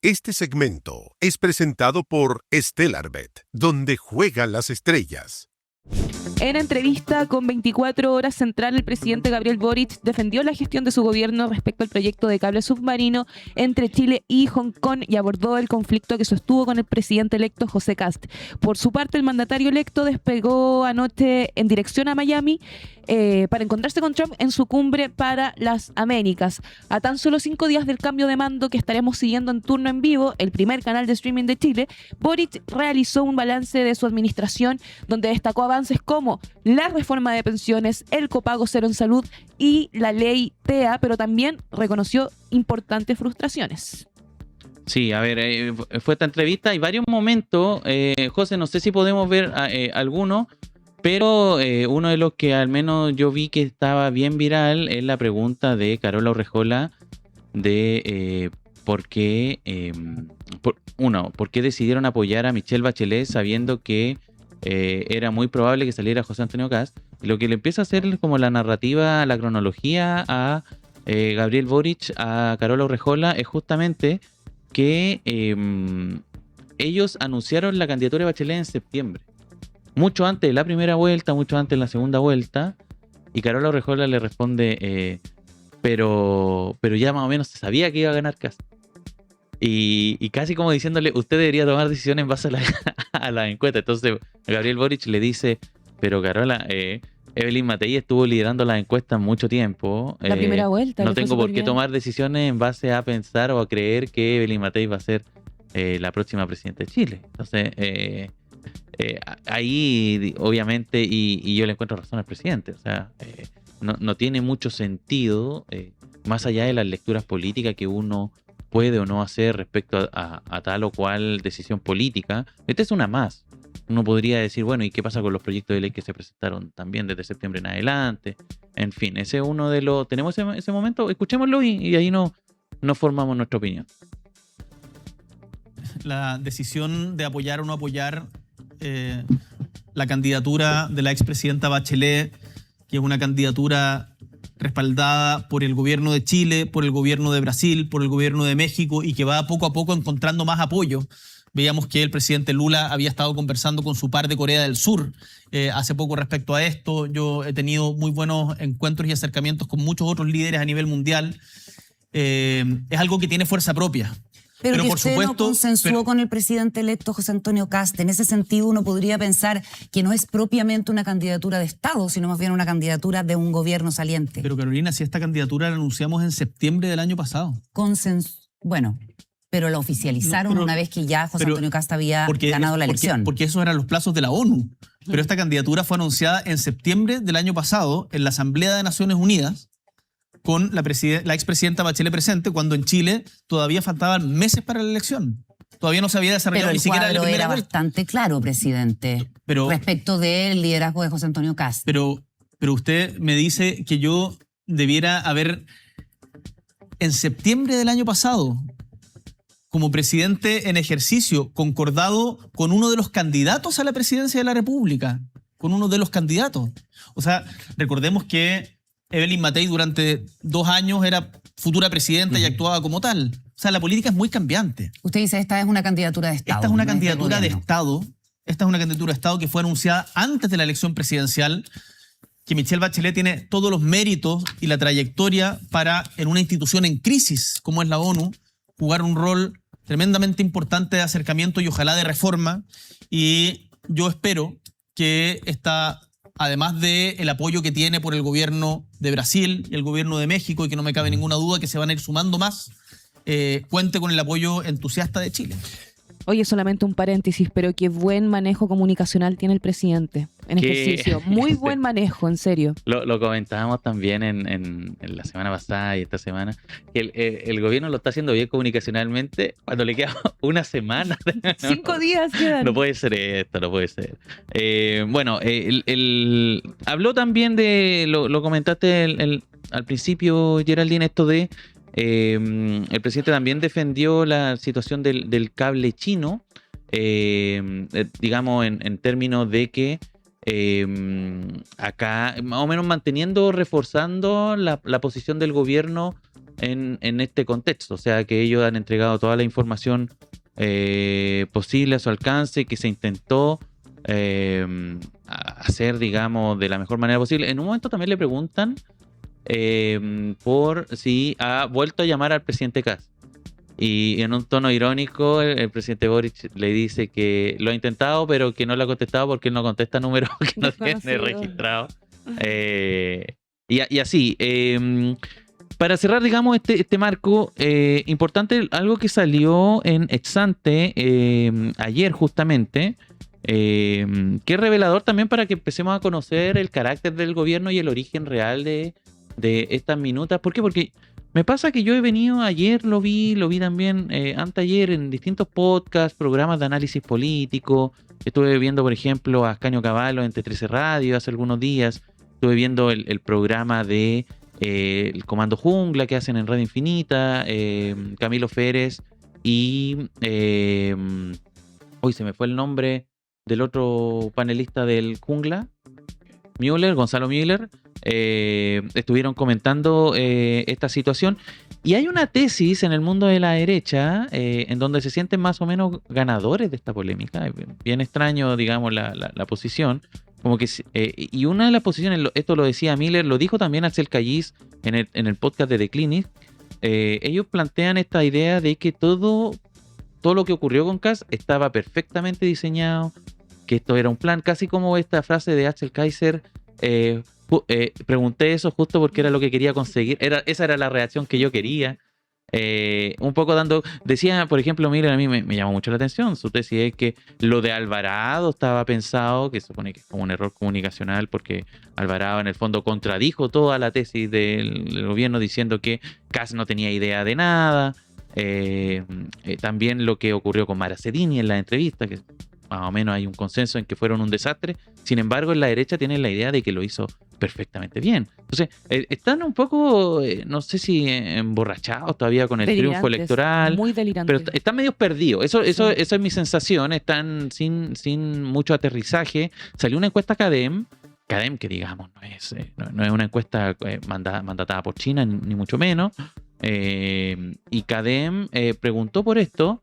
Este segmento es presentado por Stellarbet, donde juegan las estrellas. En entrevista con 24 Horas Central, el presidente Gabriel Boric defendió la gestión de su gobierno respecto al proyecto de cable submarino entre Chile y Hong Kong y abordó el conflicto que sostuvo con el presidente electo José Kast. Por su parte, el mandatario electo despegó anoche en dirección a Miami para encontrarse con Trump en su cumbre para las Américas. A tan solo 5 días del cambio de mando que estaremos siguiendo en turno en vivo, el primer canal de streaming de Chile, Boric realizó un balance de su administración donde destacó avances como la reforma de pensiones, el copago cero en salud y la ley TEA, pero también reconoció importantes frustraciones. Sí, a ver, fue esta entrevista, hay varios momentos, José, no sé si podemos ver alguno, pero uno de los que al menos yo vi que estaba bien viral es la pregunta de Carola Urrejola de por qué decidieron apoyar a Michelle Bachelet sabiendo que era muy probable que saliera José Antonio Kast. Y lo que le empieza a hacer es como la narrativa, la cronología a Gabriel Boric, a Carola Urrejola, es justamente que ellos anunciaron la candidatura de Bachelet en septiembre. Mucho antes de la primera vuelta, mucho antes de la segunda vuelta. Y Carola Urrejola le responde, pero ya más o menos se sabía que iba a ganar Kast. Y casi como diciéndole, usted debería tomar decisiones en base a la encuesta. Entonces Gabriel Boric le dice, pero Carola, Evelyn Matei estuvo liderando las encuestas mucho tiempo. La primera vuelta. No tengo por qué tomar decisiones en base a pensar o a creer que Evelyn Matei va a ser la próxima presidenta de Chile. Entonces, ahí obviamente, y yo le encuentro razón al presidente. O sea, no tiene mucho sentido, más allá de las lecturas políticas que uno puede o no hacer respecto a tal o cual decisión política. Esta es una más. Uno podría decir, bueno, ¿y qué pasa con los proyectos de ley que se presentaron también desde septiembre en adelante? En fin, ese es uno de los... ¿Tenemos ese momento? Escuchémoslo y ahí nos formamos nuestra opinión. La decisión de apoyar o no apoyar la candidatura de la expresidenta Bachelet, que es una candidatura respaldada por el gobierno de Chile, por el gobierno de Brasil, por el gobierno de México y que va poco a poco encontrando más apoyo. Veíamos que el presidente Lula había estado conversando con su par de Corea del Sur hace poco respecto a esto. Yo he tenido muy buenos encuentros y acercamientos con muchos otros líderes a nivel mundial. Es algo que tiene fuerza propia. Pero que por usted supuesto, no consensuó con el presidente electo José Antonio Kast. En ese sentido, uno podría pensar que no es propiamente una candidatura de Estado, sino más bien una candidatura de un gobierno saliente. Pero Carolina, si esta candidatura la anunciamos en septiembre del año pasado. Bueno, pero la oficializaron una vez que ya José Antonio Kast había ganado la elección. Porque esos eran los plazos de la ONU. Pero esta candidatura fue anunciada en septiembre del año pasado en la Asamblea de Naciones Unidas, con la expresidenta Bachelet presente, cuando en Chile todavía faltaban meses para la elección. Todavía no se había desarrollado ni siquiera la primera vuelta. Bastante claro, presidente, respecto del liderazgo de José Antonio Kast. Pero usted me dice que yo debiera haber, en septiembre del año pasado, como presidente en ejercicio, concordado con uno de los candidatos a la presidencia de la República, con uno de los candidatos. O sea, recordemos que Evelyn Matei durante 2 años era futura presidenta y actuaba como tal. O sea, la política es muy cambiante. Usted dice, esta es una candidatura de Estado. Esta es una candidatura de Estado. Esta es una candidatura de Estado que fue anunciada antes de la elección presidencial, que Michelle Bachelet tiene todos los méritos y la trayectoria para, en una institución en crisis como es la ONU, jugar un rol tremendamente importante de acercamiento y ojalá de reforma. Y yo espero que además del apoyo que tiene por el gobierno de Brasil y el gobierno de México, y que no me cabe ninguna duda que se van a ir sumando más, cuente con el apoyo entusiasta de Chile. Oye, solamente un paréntesis, pero qué buen manejo comunicacional tiene el presidente en ejercicio. Muy buen manejo, en serio. Lo comentábamos también en la semana pasada y esta semana, que el gobierno lo está haciendo bien comunicacionalmente cuando le queda una semana. 5 días quedan. No puede ser esto, no puede ser. Bueno, habló también de, lo comentaste al principio, Geraldine, esto de... el presidente también defendió la situación del cable chino, digamos en términos de que acá más o menos reforzando la posición del gobierno en este contexto. O sea, que ellos han entregado toda la información posible a su alcance, que se intentó hacer, digamos, de la mejor manera posible. En un momento también le preguntan por si ha vuelto a llamar al presidente Kast. Y en un tono irónico, el presidente Boric le dice que lo ha intentado, pero que no le ha contestado porque él no contesta números que no tiene registrado. Y así. Para cerrar, digamos, este marco, importante algo que salió en Exante ayer justamente, que es revelador también para que empecemos a conocer el carácter del gobierno y el origen real de estas minutas. ¿Por qué? Porque me pasa que yo he venido ayer, lo vi también anteayer en distintos podcasts, programas de análisis político. Estuve viendo, por ejemplo, a Ascanio Cavallo en T13 Radio hace algunos días. Estuve viendo el programa de el Comando Jungla que hacen en Radio Infinita, Camilo Férez y hoy se me fue el nombre del otro panelista del Jungla, Gonzalo Müller. Estuvieron comentando esta situación y hay una tesis en el mundo de la derecha en donde se sienten más o menos ganadores de esta polémica. Bien extraño, digamos, la posición. Como que, y una de las posiciones, esto lo decía Miller, lo dijo también Axel Callis en el podcast de The Clinic. Ellos plantean esta idea de que todo lo que ocurrió con Kast estaba perfectamente diseñado, que esto era un plan, casi como esta frase de Axel Kaiser. Pregunté eso justo porque era lo que quería conseguir. Esa era la reacción que yo quería. Un poco decía, por ejemplo, mira, a mí me llamó mucho la atención su tesis, es que lo de Alvarado estaba pensado, que se supone que es como un error comunicacional, porque Alvarado en el fondo contradijo toda la tesis del gobierno diciendo que Kast no tenía idea de nada. También lo que ocurrió con Mara Cedini en la entrevista, que más o menos hay un consenso en que fueron un desastre. Sin embargo, en la derecha tienen la idea de que lo hizo perfectamente bien. Entonces, están un poco, no sé si emborrachados todavía con el triunfo electoral. Muy delirantes. Pero están medio perdidos. Eso es mi sensación. Están sin mucho aterrizaje. Salió una encuesta CADEM, que digamos no es una encuesta mandatada por China, ni mucho menos. Y CADEM preguntó por esto.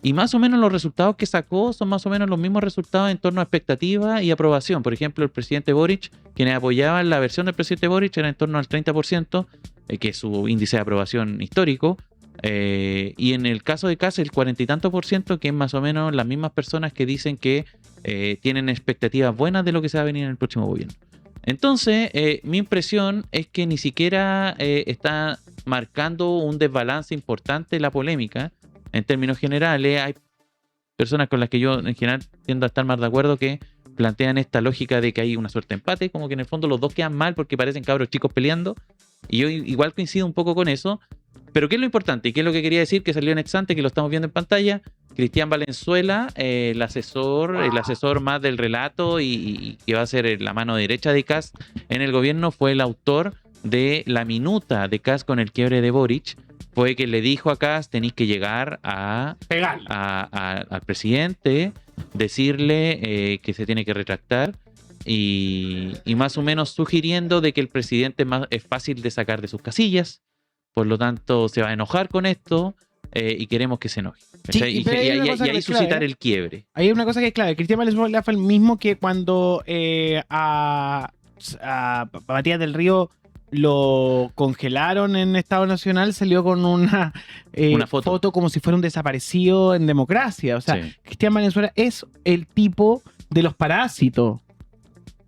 Y más o menos los resultados que sacó son más o menos los mismos resultados en torno a expectativa y aprobación. Por ejemplo, el presidente Boric, quienes apoyaban la versión del presidente Boric era en torno al 30%, que es su índice de aprobación histórico. Y en el caso de Kast, el 40 y tanto %, que es más o menos las mismas personas que dicen que tienen expectativas buenas de lo que se va a venir en el próximo gobierno. Entonces, mi impresión es que ni siquiera está marcando un desbalance importante la polémica. En términos generales, hay personas con las que yo en general tiendo a estar más de acuerdo que plantean esta lógica de que hay una suerte de empate, como que en el fondo los dos quedan mal porque parecen cabros chicos peleando. Y yo igual coincido un poco con eso. Pero ¿qué es lo importante? ¿Y qué es lo que quería decir? Que salió en Exante, que lo estamos viendo en pantalla. Cristian Valenzuela, el asesor más del relato y que va a ser la mano derecha de Kast en el gobierno, fue el autor de la minuta de Kast con el quiebre de Boric. Fue que le dijo a Kast, tenéis que llegar al presidente, decirle que se tiene que retractar y más o menos sugiriendo de que el presidente es fácil de sacar de sus casillas, por lo tanto se va a enojar con esto y queremos que se enoje. Sí, y ahí suscitar el quiebre. Hay una cosa que es clave. Cristian Valenzuela fue el mismo que cuando a Matías del Río lo congelaron en Estado Nacional, salió con una foto como si fuera un desaparecido en democracia. O sea, sí. Cristian Valenzuela es el tipo de los parásitos,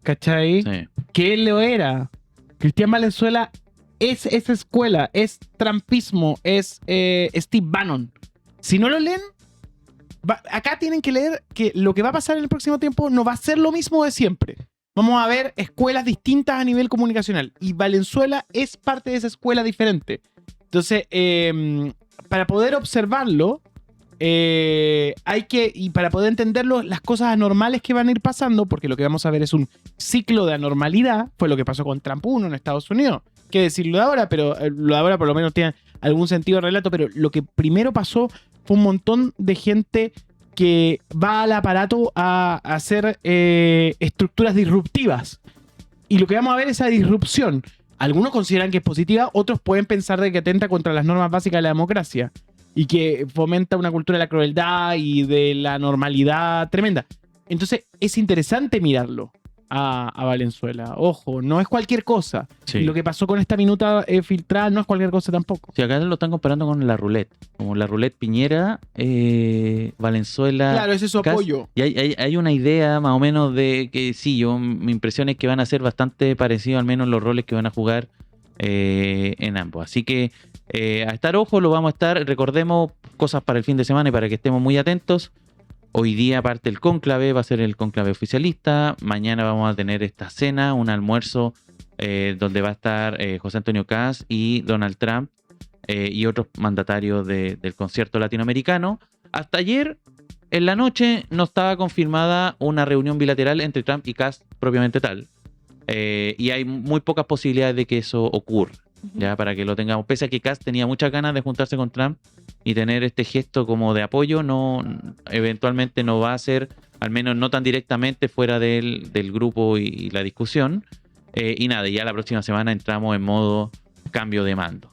¿cachai? Sí. Que él lo era. Cristian Valenzuela es esa escuela, es trumpismo, es Steve Bannon. Si no lo leen, acá tienen que leer que lo que va a pasar en el próximo tiempo no va a ser lo mismo de siempre. Vamos a ver escuelas distintas a nivel comunicacional. Y Valenzuela es parte de esa escuela diferente. Entonces, para poder observarlo, y para poder entenderlo, las cosas anormales que van a ir pasando, porque lo que vamos a ver es un ciclo de anormalidad, fue lo que pasó con Trump 1 en Estados Unidos. Qué decirlo de ahora, pero lo de ahora por lo menos tiene algún sentido de relato, pero lo que primero pasó fue un montón de gente que va al aparato a hacer estructuras disruptivas. Y lo que vamos a ver es esa disrupción. Algunos consideran que es positiva, otros pueden pensar de que atenta contra las normas básicas de la democracia y que fomenta una cultura de la crueldad y de la normalidad tremenda. Entonces es interesante mirarlo a Valenzuela. Ojo, no es cualquier cosa. Sí. Y lo que pasó con esta minuta filtrada no es cualquier cosa tampoco. Sí, acá lo están comparando con la roulette. Como la roulette Piñera, Valenzuela. Claro, ese es su Kast. apoyo. Y hay una idea más o menos de que sí, mi impresión es que van a ser bastante parecidos, al menos los roles que van a jugar en ambos. Así que a estar ojo, lo vamos a estar. Recordemos cosas para el fin de semana y para que estemos muy atentos. Hoy día, aparte el cónclave, va a ser el cónclave oficialista. Mañana vamos a tener esta cena, un almuerzo donde va a estar José Antonio Kast y Donald Trump y otros mandatarios del concierto latinoamericano. Hasta ayer, en la noche, no estaba confirmada una reunión bilateral entre Trump y Kast propiamente tal. Y hay muy pocas posibilidades de que eso ocurra. Ya, para que lo tengamos. Pese a que Kast tenía muchas ganas de juntarse con Trump y tener este gesto como de apoyo, eventualmente no va a ser, al menos no tan directamente fuera del grupo y la discusión. Y nada, ya la próxima semana entramos en modo cambio de mando.